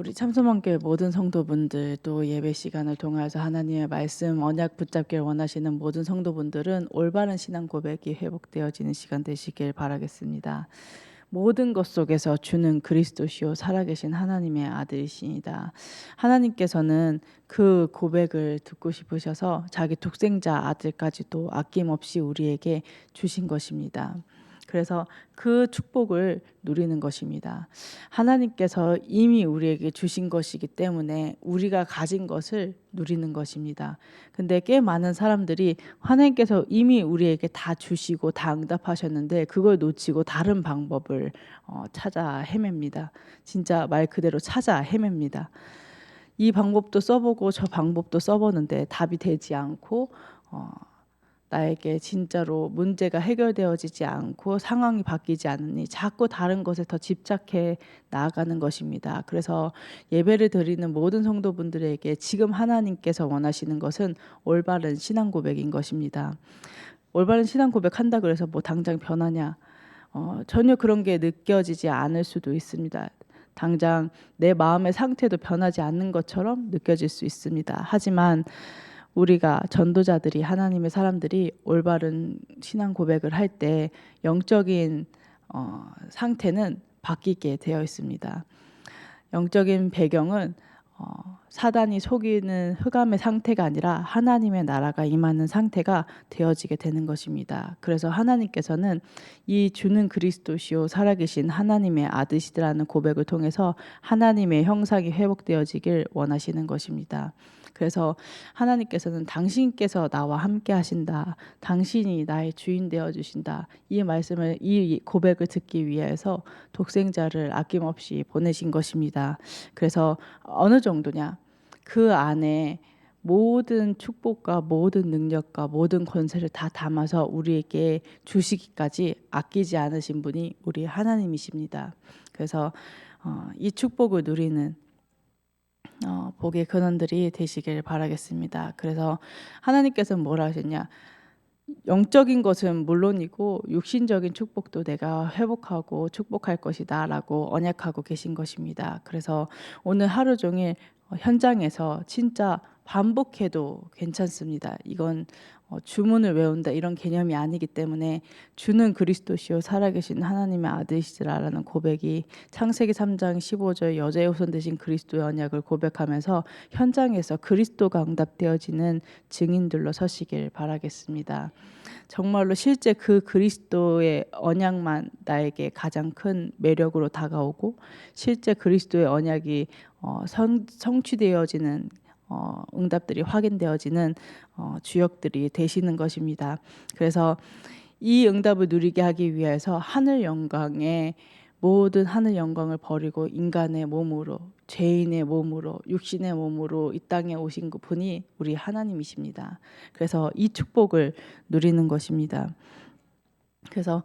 우리 참소망교회 모든 성도분들 또 예배 시간을 통해서 하나님의 말씀 언약 붙잡기를 원하시는 모든 성도분들은 올바른 신앙 고백이 회복되어지는 시간 되시길 바라겠습니다. 모든 것 속에서 주는 그리스도시요 살아계신 하나님의 아들이시니다. 하나님께서는 그 고백을 듣고 싶으셔서 자기 독생자 아들까지도 아낌없이 우리에게 주신 것입니다. 그래서 그 축복을 누리는 것입니다. 하나님께서 이미 우리에게 주신 것이기 때문에 우리가 가진 것을 누리는 것입니다. 근데 꽤 많은 사람들이 하나님께서 이미 우리에게 다 주시고 다 응답하셨는데 그걸 놓치고 다른 방법을 찾아 헤맵니다. 진짜 말 그대로 찾아 헤맵니다. 이 방법도 써보고 저 방법도 써보는데 답이 되지 않고 나에게 진짜로 문제가 해결되어지지 않고 상황이 바뀌지 않으니 자꾸 다른 것에 더 집착해 나아가는 것입니다. 그래서 예배를 드리는 모든 성도분들에게 지금 하나님께서 원하시는 것은 올바른 신앙 고백인 것입니다. 올바른 신앙 고백한다 그래서 뭐 당장 변하냐? 전혀 그런 게 느껴지지 않을 수도 있습니다. 당장 내 마음의 상태도 변하지 않는 것처럼 느껴질 수 있습니다. 하지만 우리가 전도자들이 하나님의 사람들이 올바른 신앙 고백을 할 때 영적인 상태는 바뀌게 되어 있습니다. 영적인 배경은 사단이 속이는 흑암의 상태가 아니라 하나님의 나라가 임하는 상태가 되어지게 되는 것입니다. 그래서 하나님께서는 이 주는 그리스도시요 살아계신 하나님의 아들이시라는 고백을 통해서 하나님의 형상이 회복되어지길 원하시는 것입니다. 그래서 하나님께서는 당신께서 나와 함께 하신다. 당신이 나의 주인 되어 주신다. 이 고백을 듣기 위해서 독생자를 아낌없이 보내신 것입니다. 그래서 어느 정도냐? 그 안에 모든 축복과 모든 능력과 모든 권세를 다 담아서 우리에게 주시기까지 아끼지 않으신 분이 우리 하나님이십니다. 그래서 이 축복을 누리는 복의 근원들이 되시길 바라겠습니다. 그래서 하나님께서는 뭐라 하셨냐? 영적인 것은 물론이고 육신적인 축복도 내가 회복하고 축복할 것이다 라고 언약하고 계신 것입니다. 그래서 오늘 하루 종일 현장에서 진짜 반복해도 괜찮습니다. 이건 주문을 외운다 이런 개념이 아니기 때문에 주는 그리스도시요 살아계신 하나님의 아들이시라라는 고백이 창세기 3장 15절 여자의 후손 되신 그리스도의 언약을 고백하면서 현장에서 그리스도가 응답되어지는 증인들로 서시길 바라겠습니다. 정말로 실제 그 그리스도의 언약만 나에게 가장 큰 매력으로 다가오고 실제 그리스도의 언약이 성취되어지는 응답들이 확인되어지는 주역들이 되시는 것입니다. 그래서 이 응답을 누리게 하기 위해서 모든 하늘 영광을 버리고 인간의 몸으로 죄인의 몸으로 육신의 몸으로 이 땅에 오신 분이 우리 하나님이십니다. 그래서 이 축복을 누리는 것입니다. 그래서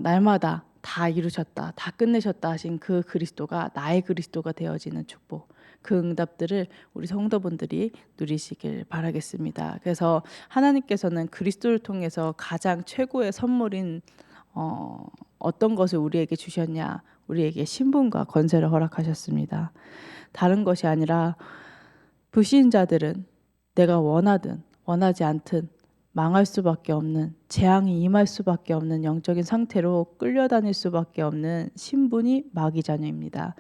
날마다 다 이루셨다, 다 끝내셨다 하신 그 그리스도가 나의 그리스도가 되어지는 축복, 그 응답들을 우리 성도분들이 누리시길 바라겠습니다. 그래서 하나님께서는 그리스도를 통해서 가장 최고의 선물인 어떤 것을 우리에게 주셨냐? 우리에게 신분과 권세를 허락하셨습니다. 다른 것이 아니라 불신자들은 내가 원하든 원하지 않든 망할 수밖에 없는, 재앙이 임할 수밖에 없는 영적인 상태로 끌려다닐 수밖에 없는 신분이 마귀 자녀입니다.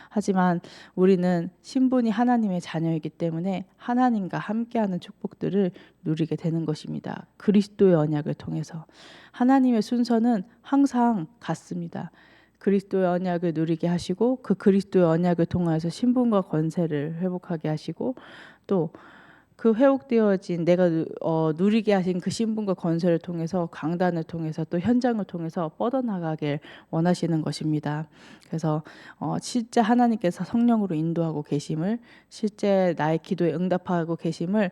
하지만 우리는 신분이 하나님의 자녀이기 때문에 하나님과 함께하는 축복들을 누리게 되는 것입니다. 그리스도의 언약을 통해서. 하나님의 순서는 항상 같습니다. 그리스도의 언약을 누리게 하시고 그 그리스도의 언약을 통해서 신분과 권세를 회복하게 하시고 또 그 회복되어진 내가 누리게 하신 그 신분과 권세를 통해서 강단을 통해서 또 현장을 통해서 뻗어나가길 원하시는 것입니다. 그래서 실제 하나님께서 성령으로 인도하고 계심을 실제 나의 기도에 응답하고 계심을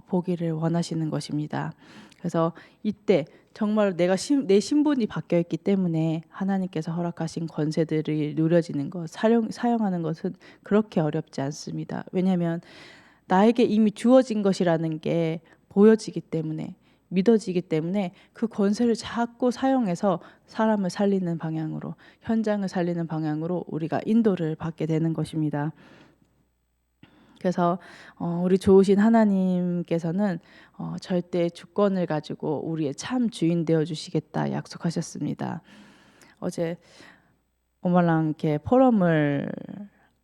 보기를 원하시는 것입니다. 그래서 이때 정말 내 신분이 바뀌어 있기 때문에 하나님께서 허락하신 권세들이 누려지는 것, 사용하는 것은 그렇게 어렵지 않습니다. 왜냐하면 나에게 이미 주어진 것이라는 게 보여지기 때문에 믿어지기 때문에 그 권세를 자꾸 사용해서 사람을 살리는 방향으로, 현장을 살리는 방향으로 우리가 인도를 받게 되는 것입니다. 그래서 우리 좋으신 하나님께서는 절대 주권을 가지고 우리의 참 주인 되어 주시겠다 약속하셨습니다. 어제 엄마랑 이렇게 포럼을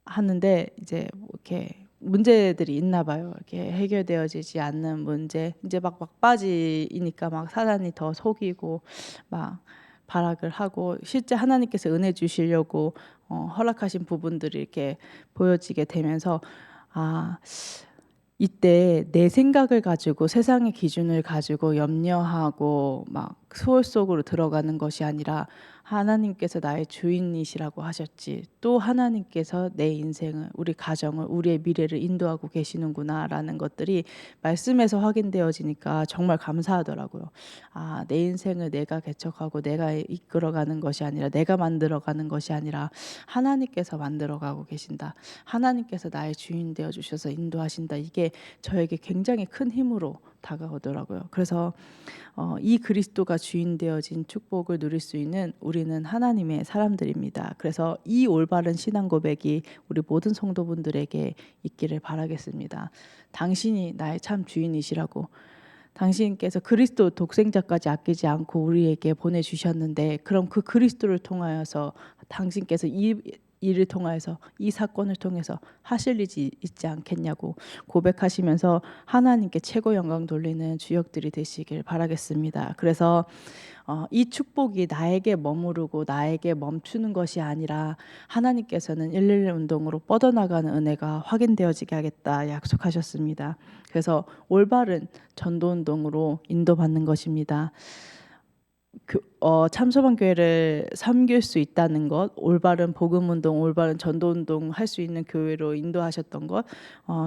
하는데 이제 뭐 이렇게 문제들이 있나 봐요. 이렇게 해결되어지지 않는 문제. 이제 막 막바지이니까 막 사단이 더 속이고 막 발악을 하고, 실제 하나님께서 은혜 주시려고 허락하신 부분들이 이렇게 보여지게 되면서, 아, 이때 내 생각을 가지고 세상의 기준을 가지고 염려하고 막 소홀 속으로 들어가는 것이 아니라 하나님께서 나의 주인이시라고 하셨지, 또 하나님께서 내 인생을, 우리 가정을, 우리의 미래를 인도하고 계시는구나라는 것들이 말씀에서 확인되어지니까 정말 감사하더라고요. 아, 내 인생을 내가 개척하고 내가 이끌어가는 것이 아니라, 내가 만들어가는 것이 아니라 하나님께서 만들어가고 계신다. 하나님께서 나의 주인 되어 주셔서 인도하신다. 이게 저에게 굉장히 큰 힘으로 다가오더라고요. 그래서 이 그리스도가 주인 되어진 축복을 누릴 수 있는 우리는 하나님의 사람들입니다. 그래서 이 올바른 신앙 고백이 우리 모든 성도분들에게 있기를 바라겠습니다. 당신이 나의 참 주인이시라고, 당신께서 그리스도 독생자까지 아끼지 않고 우리에게 보내주셨는데, 그럼 그 그리스도를 통하여서 당신께서 이 일을 통하여서, 이 사건을 통해서 하실 일이 있지 않겠냐고 고백하시면서 하나님께 최고 영광 돌리는 주역들이 되시길 바라겠습니다. 그래서 이 축복이 나에게 머무르고 나에게 멈추는 것이 아니라 하나님께서는 111 운동으로 뻗어나가는 은혜가 확인되어지게 하겠다 약속하셨습니다. 그래서 올바른 전도 운동으로 인도받는 것입니다. 참소방 교회를 섬길 수 있다는 것, 올바른 복음 운동, 올바른 전도 운동 할 수 있는 교회로 인도하셨던 것,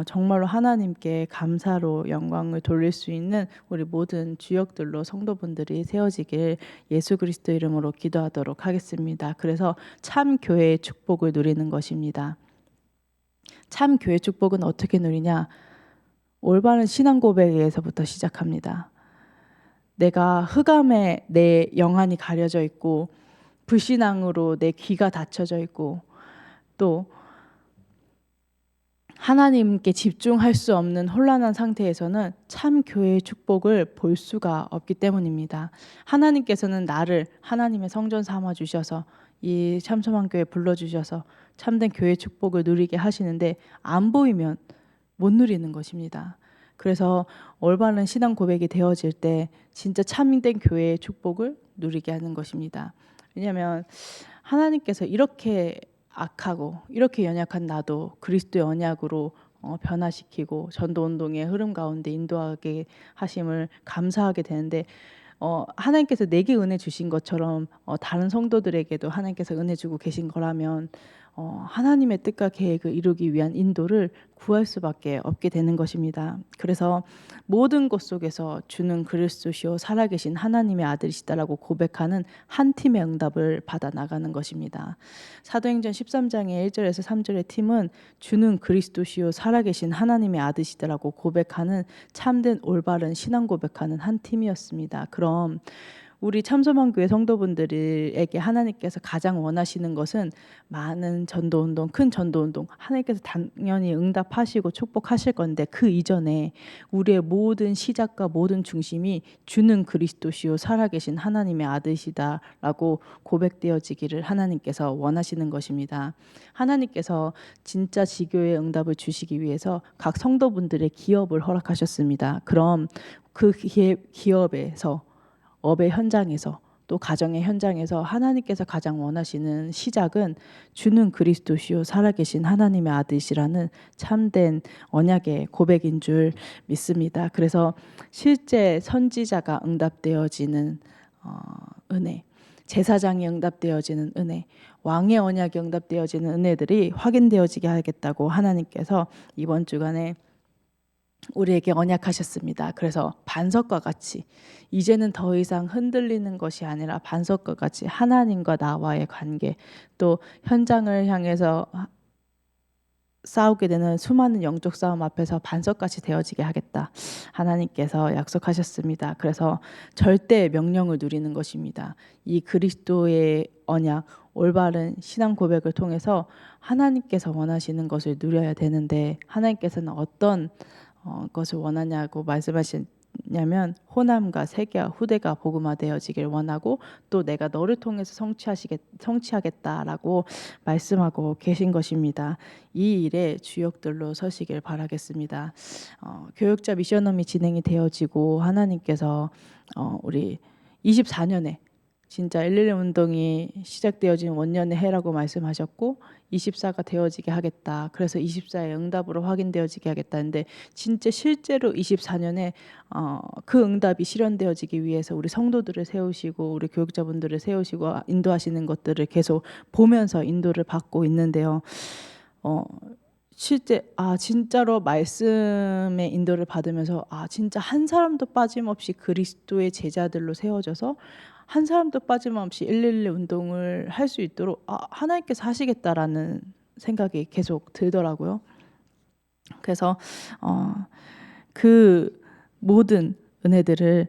정말로 하나님께 감사로 영광을 돌릴 수 있는 우리 모든 주역들로 성도분들이 세워지길 예수 그리스도 이름으로 기도하도록 하겠습니다. 그래서 참 교회의 축복을 누리는 것입니다. 참 교회 축복은 어떻게 누리냐? 올바른 신앙 고백에서부터 시작합니다. 내가 흑암에 내 영안이 가려져 있고 불신앙으로 내 귀가 닫혀져 있고 또 하나님께 집중할 수 없는 혼란한 상태에서는 참 교회의 축복을 볼 수가 없기 때문입니다. 하나님께서는 나를 하나님의 성전 삼아 주셔서 이 참소망교회에 불러주셔서 참된 교회 축복을 누리게 하시는데, 안 보이면 못 누리는 것입니다. 그래서 올바른 신앙 고백이 되어질 때 진짜 참된 교회의 축복을 누리게 하는 것입니다. 왜냐하면 하나님께서 이렇게 악하고 이렇게 연약한 나도 그리스도의 언약으로 변화시키고 전도운동의 흐름 가운데 인도하게 하심을 감사하게 되는데, 하나님께서 내게 은혜 주신 것처럼 다른 성도들에게도 하나님께서 은혜 주고 계신 거라면 하나님의 뜻과 계획을 이루기 위한 인도를 구할 수밖에 없게 되는 것입니다. 그래서 모든 것 속에서 주는 그리스도시요 살아계신 하나님의 아들이시다라고 고백하는 한 팀의 응답을 받아 나가는 것입니다. 사도행전 13장의 1절에서 3절의 팀은 주는 그리스도시요 살아계신 하나님의 아들이시다라고 고백하는 참된 올바른 신앙 고백하는 한 팀이었습니다. 그럼 우리 참소망교회 성도분들에게 하나님께서 가장 원하시는 것은 많은 전도운동, 큰 전도운동, 하나님께서 당연히 응답하시고 축복하실 건데, 그 이전에 우리의 모든 시작과 모든 중심이 주는 그리스도시요 살아계신 하나님의 아들이시다라고 고백되어지기를 하나님께서 원하시는 것입니다. 하나님께서 진짜 지교의 응답을 주시기 위해서 각 성도분들의 기업을 허락하셨습니다. 그럼 그 기업에서, 업의 현장에서, 또 가정의 현장에서 하나님께서 가장 원하시는 시작은 주는 그리스도시요 살아계신 하나님의 아들이시라는 참된 언약의 고백인 줄 믿습니다. 그래서 실제 선지자가 응답되어지는 은혜, 제사장이 응답되어지는 은혜, 왕의 언약이 응답되어지는 은혜들이 확인되어지게 하겠다고 하나님께서 이번 주간에 우리에게 언약하셨습니다. 그래서 반석과 같이 이제는 더 이상 흔들리는 것이 아니라 반석과 같이 하나님과 나와의 관계, 또 현장을 향해서 싸우게 되는 수많은 영적 싸움 앞에서 반석같이 되어지게 하겠다. 하나님께서 약속하셨습니다. 그래서 절대 명령을 누리는 것입니다. 이 그리스도의 언약, 올바른 신앙 고백을 통해서 하나님께서 원하시는 것을 누려야 되는데 하나님께서는 어떤 것을 원하냐고 말씀하시냐면 호남과 세계와 후대가 복음화되어지길 원하고 또 내가 너를 통해서 성취하겠다라고 말씀하고 계신 것입니다. 이 일에 주역들로 서시길 바라겠습니다. 교육자 미션홈이 진행이 되어지고 하나님께서 우리 24년에 진짜 111 운동이 시작되어진 원년의 해라고 말씀하셨고 24가 되어지게 하겠다. 그래서 24의 응답으로 확인되어지게 하겠다는데 진짜 실제로 24년에 그 응답이 실현되어지기 위해서 우리 성도들을 세우시고 우리 교육자분들을 세우시고 인도하시는 것들을 계속 보면서 인도를 받고 있는데요. 실제 진짜로 말씀의 인도를 받으면서 진짜 한 사람도 빠짐없이 그리스도의 제자들로 세워져서 한 사람도 빠짐없이 111 운동을 할 수 있도록 하나님께서 하시겠다라는 생각이 계속 들더라고요. 그래서 그 모든 은혜들을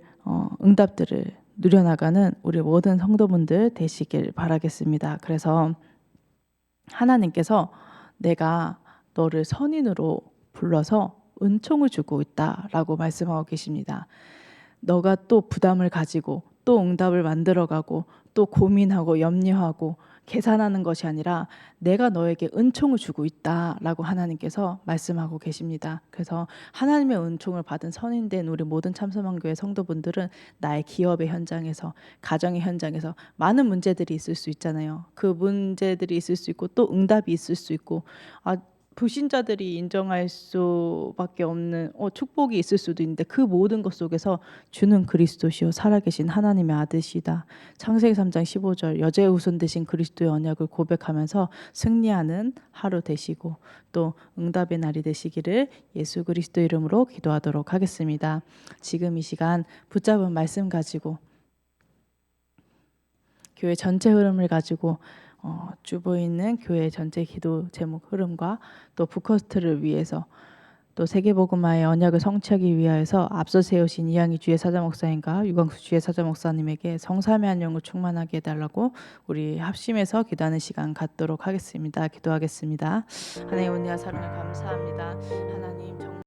응답들을 누려나가는 우리 모든 성도분들 되시길 바라겠습니다. 그래서 하나님께서 내가 너를 선인으로 불러서 은총을 주고 있다라고 말씀하고 계십니다. 너가 또 부담을 가지고 또 응답을 만들어가고 또 고민하고 염려하고 계산하는 것이 아니라 내가 너에게 은총을 주고 있다라고 하나님께서 말씀하고 계십니다. 그래서 하나님의 은총을 받은 선인된 우리 모든 참소망교회 성도분들은 나의 기업의 현장에서 가정의 현장에서 많은 문제들이 있을 수 있잖아요. 그 문제들이 있을 수 있고 또 응답이 있을 수 있고 불신자들이 인정할 수밖에 없는 축복이 있을 수도 있는데 그 모든 것 속에서 주는 그리스도시요 살아계신 하나님의 아들이시다. 창세기 3장 15절 여자의 후손 되신 그리스도의 언약을 고백하면서 승리하는 하루 되시고 또 응답의 날이 되시기를 예수 그리스도 이름으로 기도하도록 하겠습니다. 지금 이 시간 붙잡은 말씀 가지고 교회 전체 흐름을 가지고 주보에 있는 교회 전체 기도 제목 흐름과 또 북커스트를 위해서 또 세계복음화의 언약을 성취하기 위하여서 앞서 세우신 이양희 주의 사자 목사님과 유광수 주의 사자 목사님에게 성삼의 안녕을 충만하게 해달라고 우리 합심해서 기도하는 시간 갖도록 하겠습니다. 기도하겠습니다. 하나님 은혜와 사랑을 감사합니다. 하나님